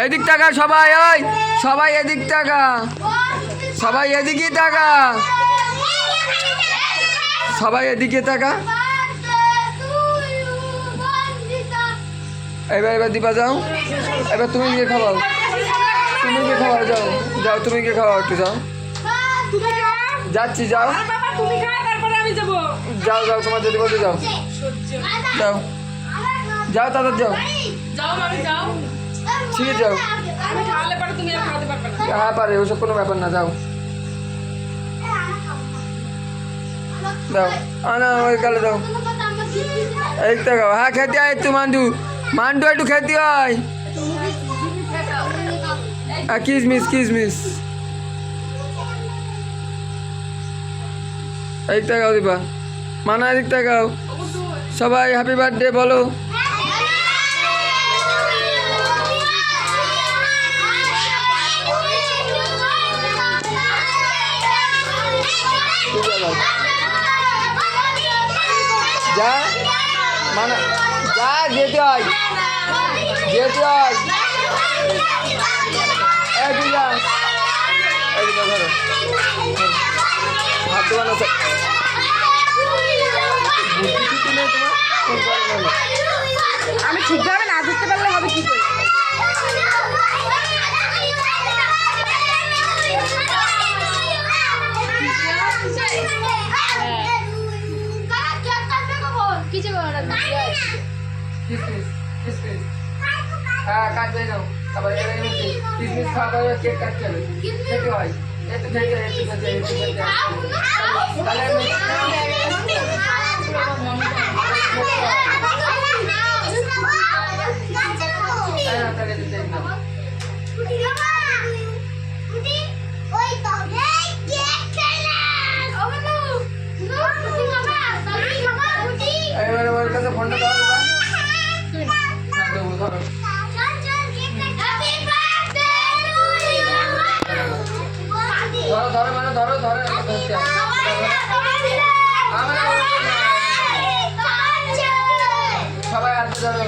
এদিক টাকা সবাই, ওই সবাই এদিক টাকা, সবাই এদিকে টাকা, সবাই এদিকে টাকা। এবার দীপা যাও, এবার তুমি গিয়ে খাওয়াও, তুমি গিয়ে খাওয়াও, যাও যাও তুমি গিয়ে খাওয়াও, একটু যাও। যাচ্ছি, যাও যাও যাও, তোমার যদি বলতে যাও, যাও যাও, তাদের যাও, ঠিক আছে যাও। হ্যাঁ পারে, ওসব কোনো ব্যাপার না, যাও দাও, না ওই কালে দাও, এই তো খাও। হ্যাঁ খেতে হয় একটু, মান্ডু মান্ডু একটু খেতে হয়। কিসমিস কিসমিস, এই তো খাও দিবা, মানা এদিক খাও। সবাই হ্যাপি বার্থডে বলো। যা মানা, যা যেতে হয়, যেতে হয়। ধরো হাত দোকানো, আমি ঠিকভাবে না ধরতে পারলে হবে কি করে? হ্যাঁ কাটবে নাও, তারপরে কিসমিস খাওয়া কেক কাটতে হবে, খেতে হয় একটু, খেতে একটু খেতে একটু খেতে। এবারে ওর কাছে ফোনটা দাও, ধরো ধরো ধরো মানে ধরো ধরো, সবাই হাতে ধরো।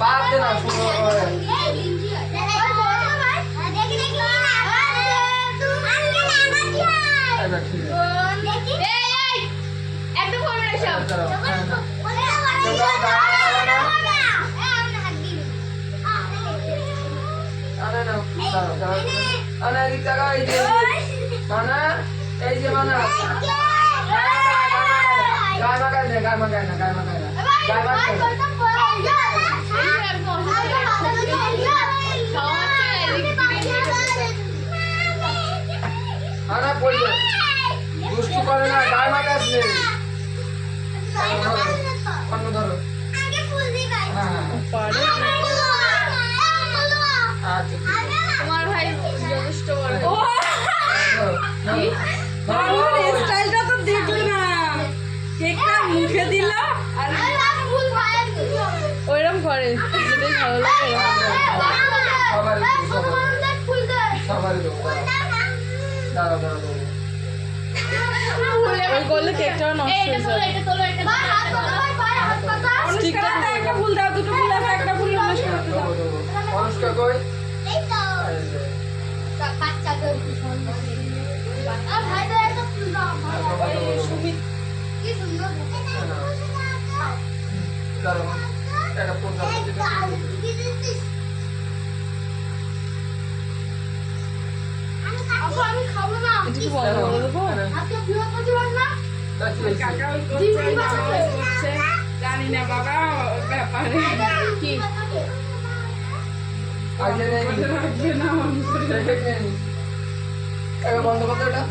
বাদ দে না, এই যে মানা গায়ে মাখায় না, গায়ে মাখায় না, গায়ে মাখায় না, গায়ে মাখায় না। আনা পড়বে, দুষ্টু করে না, গায়ে মাখা আসলে অন্য ধরো। আচ্ছা তোমার ভাই যথেষ্ট বড়। স্টাইলটা তো দেখলে না, কেকটা মুখে দিল আর ওইরকম করে, যেটাই ভালো লাগে ওই করলে কেকটাও নষ্ট হয়ে যাবে। একটা ফুল দাও, দুটো ফুল আছে, একটা ফুল অনুষ্কা কই? আমি খাবো না, জানি না বাবা ব্যাপারে কি বন্ধ করতে এটা।